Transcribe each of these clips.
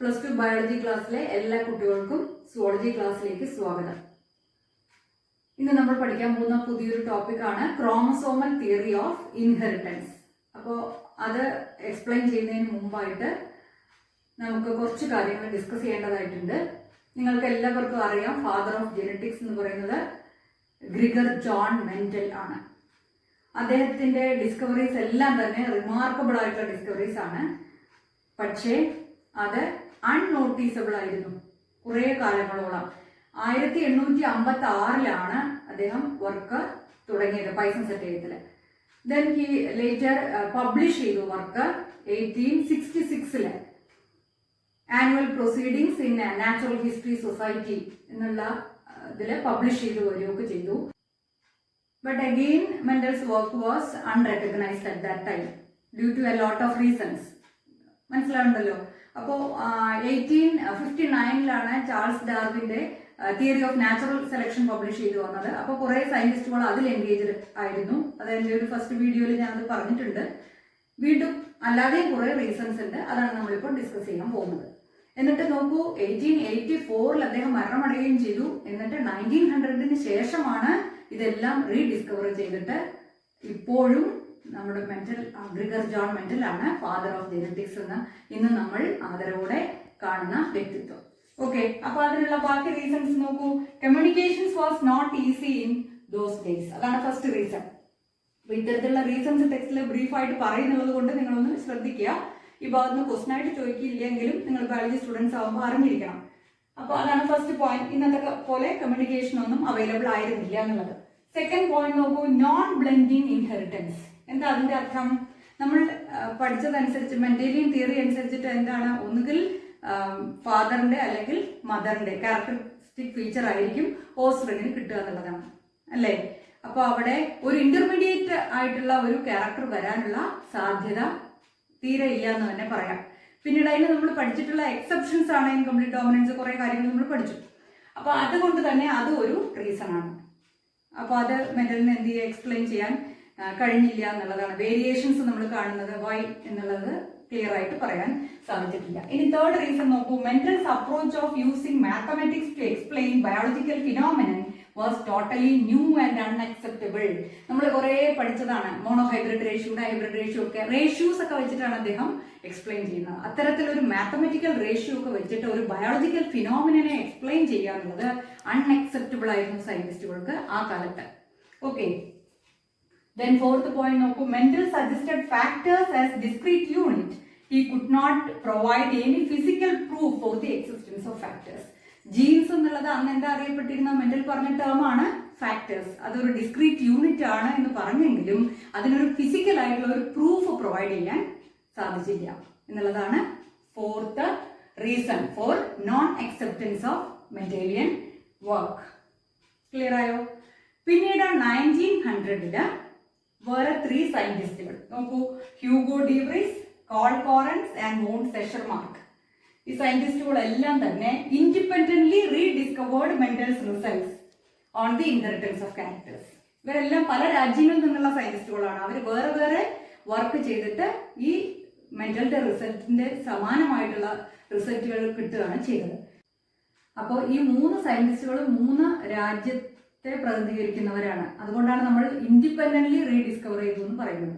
+2 biology ക്ലാസ്സിലെ എല്ലാ കുട്ടികൾക്കും സുവോളജി ക്ലാസ്സിലേക്ക് സ്വാഗതം. ഇന്ന് നമ്മൾ പഠിക്കാൻ പോകുന്ന പുതിയൊരു ടോപ്പിക്കാണ് ക്രോമസോമൽ തിയറി ഓഫ് ഇൻഹെറിറ്റൻസ്. അപ്പോൾ അത് എക്സ്പ്ലെയിൻ ചെയ്യുന്നതിന് മുമ്പായിട്ട് നമുക്ക് കുറച്ച് കാര്യങ്ങൾ ഡിസ്കസ് ചെയ്യേണ്ടതായിട്ടുണ്ട്. നിങ്ങൾക്ക് എല്ലാവർക്കും അറിയാം, ഫാദർ ഓഫ് ജെനറ്റിക്സ് എന്ന് പറയുന്നത് ഗ്രിഗർ ജോൺ മെൻഡൽ ആണ്. അദ്ദേഹത്തിൻ്റെ ഡിസ്കവറീസ് എല്ലാം തന്നെ റിമാർക്കബിൾ ആയിട്ടുള്ള ഡിസ്കവറീസ് ആണ്. പക്ഷേ അത് അൺനോട്ടീസബിൾ ആയിരുന്നു കുറേ കാലങ്ങളോളം. 1856 അദ്ദേഹം വർക്ക് തുടങ്ങിയത് പൈസൺ സെറ്റേറിയത്തിൽ. ദെൻ ഹി ലേറ്റർ പബ്ലിഷ് ചെയ്തു work 1866 annual proceedings in natural history society എന്നുള്ള ഇതിൽ പബ്ലിഷ് ചെയ്തു വരികയൊക്കെ ചെയ്തു. But again Mendel's work was unrecognised at that time due to a lot of reasons. മനസ്സിലാവുണ്ടല്ലോ. അപ്പോൾ 1859 ചാൾസ് ഡാർവിൻ്റെ theory of natural selection publish ചെയ്തു വന്നത്. അപ്പോൾ കുറേ സയന്റിസ്റ്റുകൾ അതിൽ എൻഗേജ്ഡ് ആയിരുന്നു. അത് എൻ്റെ ഒരു ഫസ്റ്റ് വീഡിയോയിൽ ഞാനത് പറഞ്ഞിട്ടുണ്ട്. വീണ്ടും അല്ലാതെയും കുറേ റീസൺസ് ഉണ്ട്. അതാണ് നമ്മളിപ്പോൾ ഡിസ്കസ് ചെയ്യാൻ പോകുന്നത്. എന്നിട്ട് നോക്കൂ, 1884 അദ്ദേഹം മരണമടയുകയും ചെയ്തു. എന്നിട്ട് 1900 ശേഷമാണ് ഇതെല്ലാം റീഡിസ്കവർ ചെയ്തിട്ട് ഇപ്പോഴും നമ്മുടെ ഗ്രിഗർ ജോൺ മെൻഡൽ ആണ് ഫാദർ ഓഫ് ജെനറ്റിക്സ് എന്ന് ഇന്ന് നമ്മൾ ആദരവോടെ കാണുന്ന വ്യക്തിത്വം. ഓക്കെ, അപ്പൊ അതിനുള്ള ബാക്കി റീസൺസ് നോക്കൂ. Communications was not easy in those days. അതാണ് ഫസ്റ്റ് റീസൺ. അപ്പൊ ഇത്തരത്തിലുള്ള റീസൺസ് ടെക്സ്റ്റിൽ ബ്രീഫായിട്ട് പറയുന്നുള്ളത് കൊണ്ട് നിങ്ങളൊന്ന് ശ്രദ്ധിക്കുക. ഈ ഭാഗത്ത് ക്വസ്റ്റൻ ആയിട്ട് ചോദിക്കില്ലെങ്കിലും നിങ്ങൾ ബയോളജി സ്റ്റുഡൻസ് ആകുമ്പോൾ അറിഞ്ഞിരിക്കണം. അപ്പൊ അതാണ് ഫസ്റ്റ് പോയിന്റ്. ഇന്നത്തെ പോലെ കമ്മ്യൂണിക്കേഷൻ ഒന്നും അവൈലബിൾ ആയിരുന്നില്ല എന്നുള്ളത്. സെക്കൻഡ് പോയിന്റ് നോക്കൂ, നോൺ ബ്ലെൻഡിങ് ഇൻഹെറിറ്റൻസ്. എന്താ അതിന്റെ അർത്ഥം? നമ്മൾ പഠിച്ചതനുസരിച്ച് മെൻഡേലിയൻ തിയറി അനുസരിച്ചിട്ട് എന്താണ്, ഒന്നുകിൽ ഫാദറിന്റെ അല്ലെങ്കിൽ മദറിന്റെ ക്യാരക്ടറിസ്റ്റിക് ഫീച്ചർ ആയിരിക്കും ഓഫ്സ്പ്രിങ്ങിന് കിട്ടുക എന്നുള്ളതാണ്, അല്ലേ? അപ്പോൾ അവിടെ ഒരു ഇന്റർമീഡിയറ്റ് ആയിട്ടുള്ള ഒരു ക്യാരക്ടർ വരാനുള്ള സാധ്യത തീരെ ഇല്ല എന്ന് തന്നെ പറയാം. പിന്നീട് അതിന് നമ്മൾ പഠിച്ചിട്ടുള്ള എക്സെപ്ഷൻസ് ആണ് ഇൻകംപ്ലീറ്റ് ഡോമിനൻസ്, കുറേ കാര്യങ്ങൾ നമ്മൾ പഠിച്ചു. അപ്പോൾ അതുകൊണ്ട് തന്നെ അത് ഒരു റീസൺ ആണ്. അപ്പോൾ അത് മെന്റലിന് എന്ത് ചെയ്യുക, എക്സ്പ്ലെയിൻ ചെയ്യാൻ കഴിഞ്ഞില്ല എന്നുള്ളതാണ്. വേരിയേഷൻസ് നമ്മൾ കാണുന്നത് വൈ എന്നുള്ളത് ക്ലിയർ ആയിട്ട് പറയാൻ സാധിച്ചിട്ടില്ല. ഇനി തേർഡ് റീസൺ നോക്കൂ, Mendel's approach of using mathematics to explain biological phenomenon was totally new and unacceptable. നമ്മൾ കുറേ പഠിച്ചതാണ്, മോണോഹൈബ്രിഡ് റേഷ്യോ, ഡൈഹൈബ്രിഡ് റേഷ്യോ ഒക്കെ, റേഷ്യൂസ് ഒക്കെ വെച്ചിട്ടാണ് അദ്ദേഹം എക്സ്പ്ലെയിൻ ചെയ്യുന്നത്. അത്തരത്തിലൊരു മാത്തമാറ്റിക്കൽ റേഷ്യോ ഒക്കെ വെച്ചിട്ട് ഒരു ബയോളജിക്കൽ ഫിനോമിനെ എക്സ്പ്ലെയിൻ ചെയ്യുക എന്നുള്ളത് അൺഅക്സെപ്റ്റബിൾ ആയിരുന്നു സയന്റിസ്റ്റുകൾക്ക് ആ കാലത്ത്. ഓക്കെ, then fourth point നോക്കൂ, Mendel suggested factors as discrete unit. He could not provide any physical proof for the existence of factors. Genes എന്നുള്ളത് അന്ന് എന്താ അറിയപ്പെട്ടിരുന്ന മെന്റൽ പറഞ്ഞ ടേം ആണ് ഫാക്ടേഴ്സ്. അതൊരു ഡിസ്ക്രീറ്റ് യൂണിറ്റ് ആണ് എന്ന് പറഞ്ഞെങ്കിലും അതിനൊരു ഫിസിക്കൽ ആയിട്ടുള്ള ഒരു പ്രൂഫ് പ്രൊവൈഡ് ചെയ്യാൻ സാധിച്ചില്ല എന്നുള്ളതാണ് fourth reason for non acceptance of Mendelian work. Clear ആയോ? പിന്നീട് 1900 വേറെ 3 സയന്റിസ്റ്റുകൾ നോക്കൂ, Hugo de Vries, Karl Correns and von Tschermak. ഈ സയന്റിസ്റ്റുകളെല്ലാം തന്നെ independently rediscovered Mendel's results on the inheritance of characters. ഇവരെല്ലാം പല രാജ്യങ്ങളിൽ നിന്നുള്ള സയന്റിസ്റ്റുകളാണ്. അവർ വേറെ വേറെ വർക്ക് ചെയ്തിട്ട് ഈ മെന്റലിന്റെ റിസൾട്ടിന്റെ സമാനമായിട്ടുള്ള റിസൾട്ടുകൾ കിട്ടുകയാണ് ചെയ്തത്. അപ്പോൾ ഈ 3 സയന്റിസ്റ്റുകളും 3 രാജ്യത്തെ പ്രതിനിധീകരിക്കുന്നവരാണ്. അതുകൊണ്ടാണ് നമ്മൾ ഇൻഡിപെൻഡന്റ്ലി റീഡിസ്കവർ ചെയ്തു എന്ന് പറയുന്നത്.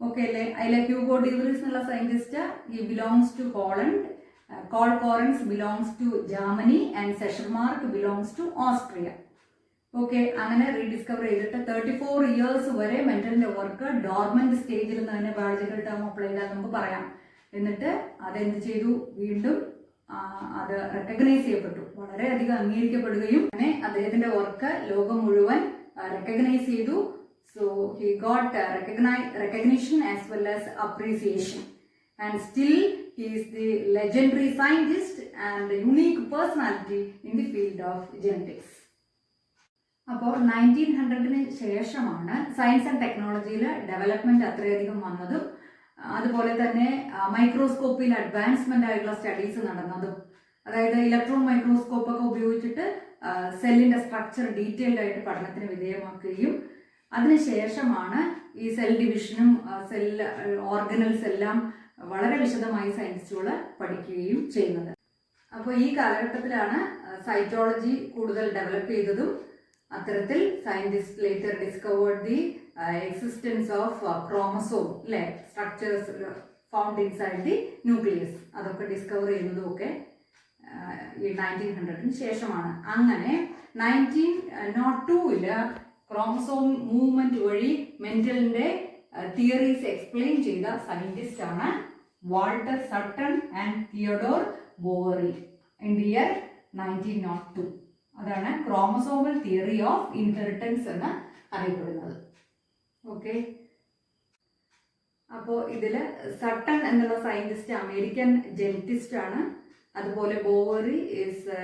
ഓക്കെ അല്ലേ? അതിലെ ഹ്യൂഗോ ഡീവ്രീസ് എന്നുള്ള scientist, he belongs to Holland, Karl Correns belongs to Germany and Tschermak belongs to Austria. Okay, അങ്ങനെ റീഡിസ്കവർ ചെയ്തിട്ട് 34 ഇയേഴ്സ് വരെ മെന്റലിന്റെ വർക്ക് ഡോർമെന്റ് സ്റ്റേജിൽ നിന്ന് തന്നെ ബയോളജിക്കൽ ടേം അപ്ലൈ ചെയ്താൽ നമുക്ക് പറയാം. എന്നിട്ട് അതെന്ത് ചെയ്തു, വീണ്ടും അത് റെക്കഗ്നൈസ് ചെയ്യപ്പെട്ടു, വളരെയധികം അംഗീകരിക്കപ്പെടുകയും അങ്ങനെ അദ്ദേഹത്തിന്റെ വർക്ക് ലോകം മുഴുവൻ റെക്കഗ്നൈസ് ചെയ്തു. So he got recognition as well as appreciation, and still he is the legendary scientist and unique personality in the field of genetics. അപ്പോൾ 1900 ശേഷമാണ് സയൻസ് ആൻഡ് ടെക്നോളജിയിൽ ഡെവലപ്മെന്റ് അത്രയധികം വന്നതും അതുപോലെ തന്നെ മൈക്രോസ്കോപ്പിൽ അഡ്വാൻസ്മെന്റ് ആയിട്ടുള്ള സ്റ്റഡീസ് നടന്നതും. അതായത് ഇലക്ട്രോൺ മൈക്രോസ്കോപ്പ് ഒക്കെ ഉപയോഗിച്ചിട്ട് സെല്ലിന്റെ സ്ട്രക്ചർ ഡീറ്റെയിൽഡ് ആയിട്ട് പഠനത്തിന് വിധേയമാക്കുകയും അതിനുശേഷമാണ് ഈ സെൽ ഡിവിഷനും സെൽ ഓർഗനൽസ് എല്ലാം വളരെ വിശദമായി സയൻറ്റിസ്റ്റുകൾ പഠിക്കുകയും ചെയ്യുന്നത്. അപ്പോൾ ഈ കാലഘട്ടത്തിലാണ് സൈറ്റോളജി കൂടുതൽ ഡെവലപ്പ് ചെയ്തതും അത്തരത്തിൽ scientist later discovered the existence of chromosome അല്ലെ structures found inside the nucleus അതൊക്കെ ഡിസ്കവർ ചെയ്യുന്നതും ഒക്കെ ഈ 1900-ന് ശേഷമാണ്. അങ്ങനെ 1902-ല് ക്രോമസോം മൂവ്മെന്റ് വഴി മെന്റലിന്റെ തിയറീസ് എക്സ്പ്ലെയിൻ ചെയ്ത സയന്റിസ്റ്റ് ആണ് Walter Sutton and Theodore Boveri in the year 1902. അതാണ് ക്രോമസോമൽ തിയറി ഓഫ് ഇൻഹെറിറ്റൻസ് എന്ന് അറിയപ്പെടുന്നത്. ഓക്കെ, അപ്പോൾ ഇതില് സട്ടൺ എന്നുള്ള സയന്റിസ്റ്റ് അമേരിക്കൻ ജെനറ്റിസ്റ്റ് ആണ്. അതുപോലെ ബോവറി ഈസ്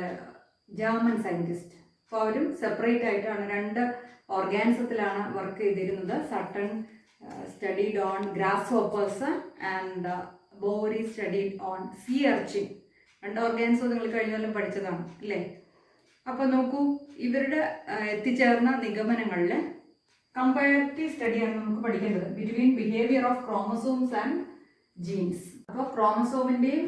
ജർമ്മൻ സയന്റിസ്റ്റ്. അപ്പോൾ അവരും സെപ്പറേറ്റ് ആയിട്ടാണ്, രണ്ട് ഓർഗാനിസത്തിലാണ് വർക്ക് ചെയ്തിരുന്നത്. Sutton studied on grasshoppers and Boveri studied on sea urchin. രണ്ട് ഓർഗാനിസം നിങ്ങൾ കഴിഞ്ഞ കൊല്ലം പഠിച്ചതാണ് അല്ലേ? അപ്പോൾ നോക്കൂ, ഇവരുടെ എത്തിച്ചേർന്ന നിഗമനങ്ങളിൽ കമ്പാരിറ്റീവ് സ്റ്റഡിയാണ് നമുക്ക് പഠിക്കേണ്ടത് between behaviour of chromosomes and genes. അപ്പോൾ ക്രോമസോമിന്റെയും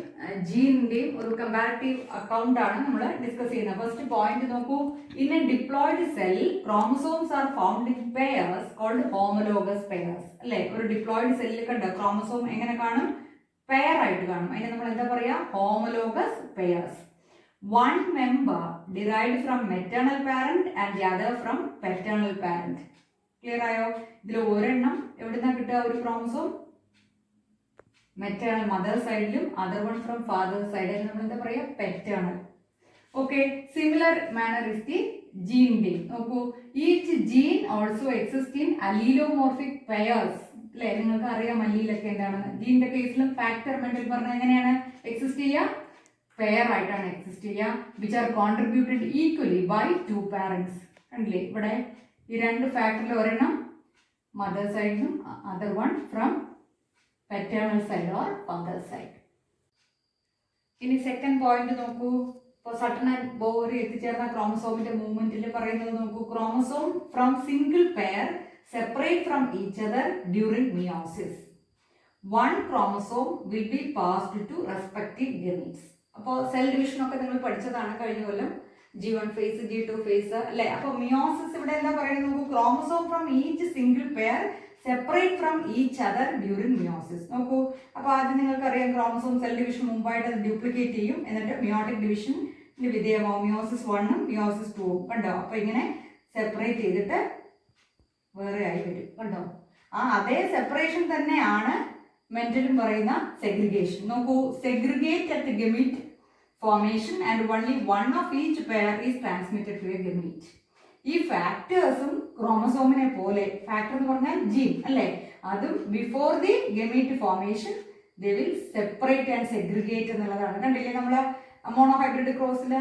ജീനിന്റെയും ഒരു കമ്പാരിറ്റീവ് അക്കൗണ്ട് ആണ് നമ്മൾ ഡിസ്കസ് ചെയ്യുന്നത്. ഫസ്റ്റ് പോയിന്റ് നോക്കൂ, in a diploid cell chromosomes are found in pairs called homologous pairs അല്ലെ? ഒരു ഡിപ്ലോയിഡ് സെല്ലിൽ കണ്ട ക്രോമസോം എങ്ങനെ കാണും? പെയർ ആയിട്ട് കാണും. അതിനെ നമ്മൾ എന്താ പറയാ? Homologous pairs. One member derived from maternal parent and the other from paternal parent. Clear ആയോ? ഇതിൽ ഒരെണ്ണം എവിടുന്നാ കിട്ടുക? ഒരു ക്രോമസോം മെറ്റേണൽ മദർ സൈഡിലും അതർ വൺ ഫ്രം ഫാദർ സൈഡിൽ. നമ്മൾ എന്താ പറയാ? Paternal. Okay, similar manner is the ജീനിന്റെയും. നോക്കൂ, each gene also exist in allelomorphic pairs അല്ലെ? നിങ്ങൾക്ക് അറിയാം അല്ലീലൊക്കെ എന്താണ്. ജീനിന്റെ കേസിലും ഫാക്ടർ മെന്റൽ പറഞ്ഞാൽ എങ്ങനെയാണ് എക്സിസ്റ്റ് ചെയ്യുക? പെയർ ആയിട്ടാണ് എക്സിസ്റ്റ് ചെയ്യുക. Which are contributed equally by two parents. കണ്ടില്ലേ ഇവിടെ ഈ രണ്ട് ഫാക്ടറിൽ ഒരെണ്ണം മദർ സൈഡിലും other one from paternal side or father side. ഇനി സെക്കൻഡ് പോയിന്റ് നോക്കൂ. ഇപ്പോൾ സട്ടൺ ആൻഡ് ബോവറി എത്തിച്ചേർന്ന ക്രോമസോമിന്റെ മൂവ്മെന്റിൽ പറയുന്നത് നോക്കൂ, chromosome from single pair separate from each other during meiosis. One chromosome will be passed to respective gametes. അപ്പോൾ cell division ഒക്കെ നിങ്ങൾ പഠിച്ചതാണ് കഴിഞ്ഞ കൊല്ലം. G1 phase, G2 phase അല്ലേ? അപ്പോൾ മിയോസിസ് ഇവിടെ എന്താ പറയുന്നത് നോക്കൂ, chromosome from each single pair separate from each other during meiosis. നോക്കൂ, അപ്പോൾ ആദ്യം നിങ്ങൾക്കറിയാം ക്രോമസോം സെൽ ഡിവിഷൻ മുമ്പായിട്ട് അത് ഡ്യൂപ്ലിക്കേറ്റ് ചെയ്യും, എന്നിട്ട് മിയോട്ടിക് ഡിവിഷന് വിധേയമാവും. മിയോസിസ് 1ഉം മിയോസിസ് 2ഉം കണ്ടോ? അപ്പോൾ ഇങ്ങനെ സെപ്പറേറ്റ് ചെയ്തിട്ട് വേറെ ആയി വരും കണ്ടോ? അതേ സെപ്പറേഷൻ തന്നെയാണ് മെന്റലും പറയുന്ന സെഗ്രിഗേഷൻ. നോക്കൂ, segregate at gamete formation and only one of each pair is transmitted to a gamete. ഈ ഫാക്ടേഴ്സും ക്രോമസോമിനെ പോലെ, ഫാക്ടർ എന്ന് പറഞ്ഞാൽ ജീൻ അല്ലേ, അതും before the gamete formation they will separate and segregate എന്നുള്ളതാണ്. കണ്ടില്ലേ നമ്മളെ മോണോഹൈബ്രിഡ് ക്രോസിൽ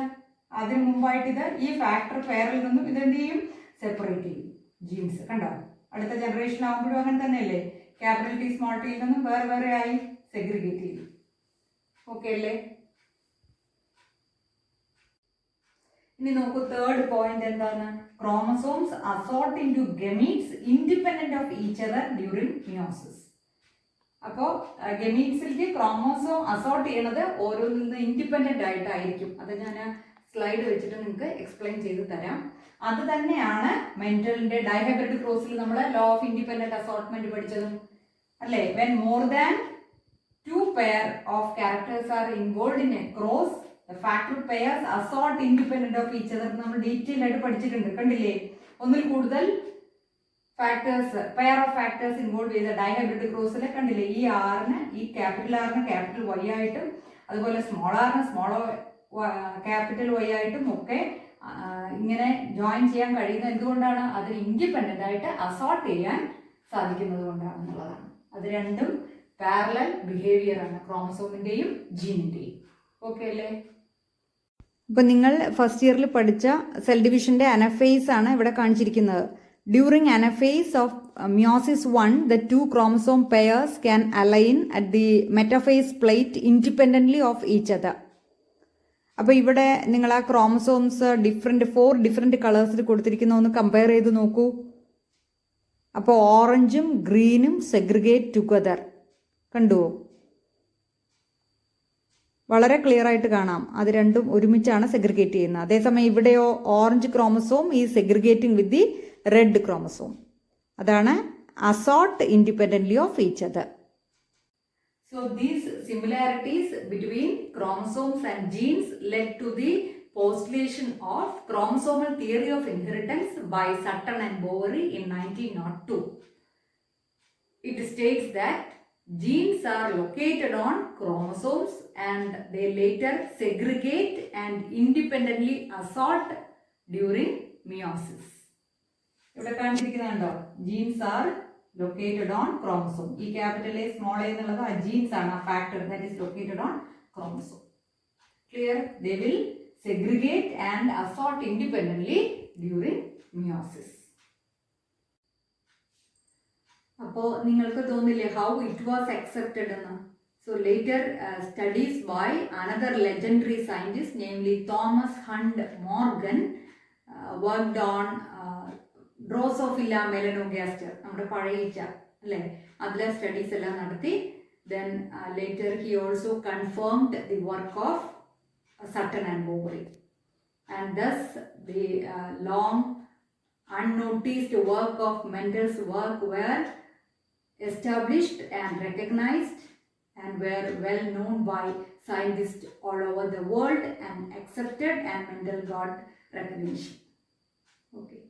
അതിന് മുമ്പായിട്ട് ഇത് ഈ ഫാക്ടർ പെയറിൽ നിന്നും ഇതെന്ത് ചെയ്യും? സെപ്പറേറ്റ് ചെയ്യും ജീൻസ്. കണ്ടോ? അടുത്ത ജനറേഷൻ ആകുമ്പോഴും അങ്ങനെ തന്നെയല്ലേ? ക്യാപിറ്റൽ ടി സ്മോൾ ടിയിൽ നിന്നും വേറെ വേറെ ആയി സെഗ്രിഗേറ്റ് ചെയ്യും. ഓക്കെ അല്ലേ? ഇനി നോക്കൂ, തേർഡ് പോയിന്റ് എന്താണ്? Chromosomes assort into gametes independent of each other during meiosis. അപ്പോൾ ഗമീറ്റ്സിലേക്ക് ക്രോമസോം അസോർട്ട് ചെയ്യണത് ഓരോന്നിൽ നിന്ന് ഇൻഡിപെൻഡന്റ് ആയിട്ടായിരിക്കും. അത് ഞാൻ സ്ലൈഡ് വെച്ചിട്ട് നിങ്ങൾക്ക് എക്സ്പ്ലെയിൻ ചെയ്ത് തരാം. അത് തന്നെയാണ് മെന്റലിന്റെ ഡൈഹൈബ്രിഡ് ക്രോസിൽ നമ്മൾ ലോ ഓഫ് ഇൻഡിപെൻഡന്റ് അസോർട്ട്മെന്റ് പഠിച്ചതും അല്ലേ? When more than 2 pair of characters are involved in a cross, the factor pairs assort independent of each other. നമ്മൾ ഡീറ്റെയിൽ ആയിട്ട് പഠിച്ചിട്ടുണ്ട്. കണ്ടില്ലേ? ഒന്നിൽ കൂടുതൽ factors, pair of factors involve ചെയ്ത ഡൈഹൈബ്രിഡ് ക്രോസിൽ കണ്ടില്ലേ? ഈ ആറിന്, ഈ ക്യാപിറ്റൽ ആറിന് ക്യാപിറ്റൽ വൈ ആയിട്ടും അതുപോലെ സ്മോൾ ആറിന് സ്മോൾ ക്യാപിറ്റൽ വൈ ആയിട്ടും ഒക്കെ ഇങ്ങനെ ജോയിൻ ചെയ്യാൻ കഴിയുന്നത് എന്തുകൊണ്ടാണ്? അത് ഇൻഡിപെൻഡന്റ് ആയിട്ട് അസോർട്ട് ചെയ്യാൻ സാധിക്കുന്നത് കൊണ്ടാണെന്നുള്ളതാണ്. അത് രണ്ടും പാരലൽ ബിഹേവിയർ ആണ്, ക്രോമസോമിന്റെയും ജീനിന്റെയും. ഓക്കെ അല്ലേ? ഇപ്പം നിങ്ങൾ ഫസ്റ്റ് ഇയറിൽ പഠിച്ച സെൽ ഡിവിഷന്റെ അനഫേസ് ആണ് ഇവിടെ കാണിച്ചിരിക്കുന്നത്. During anaphase of meiosis 1 the 2 chromosome pairs can align at the metaphase plate independently of each other. അപ്പോൾ ഇവിടെ നിങ്ങൾ ആ ക്രോമസോംസ് 4 ഡിഫറെൻറ്റ് കളേഴ്സിൽ കൊടുത്തിരിക്കുന്ന ഒന്ന് കമ്പയർ ചെയ്ത് നോക്കൂ. അപ്പോൾ ഓറഞ്ചും ഗ്രീനും സെഗ്രിഗേറ്റ് ടുഗദർ കണ്ടുവോ? വളരെ ക്ലിയർ ആയിട്ട് കാണാം അത് രണ്ടും ഒരുമിച്ചാണ് സെഗ്രിഗേറ്റ് ചെയ്യുന്നത്. അതേസമയം ഇവിടെയോ ഓറഞ്ച് ക്രോമസോം ഈ segregating with the red chromosome. അതാണ് assault independently of each other. So these similarities between chromosomes and genes led to the postulation of chromosomal theory of inheritance by Sutton and Boveri in 1902. It states that genes are located on chromosomes and they later segregate and independently assort during meiosis. ഇവിടെ കാണിച്ചിരിക്കുന്നുണ്ടോ? Genes are located on chromosome. ഈ capital A small A എന്നുള്ളത് ആ genes ആണ്, ആ factor that is located on chromosome. Clear? They will segregate and assort independently during meiosis. അപ്പോൾ നിങ്ങൾക്ക് തോന്നില്ലേ ഹൗ ഇറ്റ് വാസ് അക്സെപ്റ്റഡ് എന്ന്? So later studies by another legendary scientist namely Thomas Hunt Morgan worked on Drosophila melanogaster, നമ്മുടെ പഴയ ഈച്ച അല്ലേ, അതിലെ studies എല്ലാം നടത്തി. Then later he also confirmed the work of Sutton and Boveri, and thus the long unnoticed work of Mendel's work were established and recognized and were well known by scientists all over the world and accepted, and Mendel got recognition. Okay.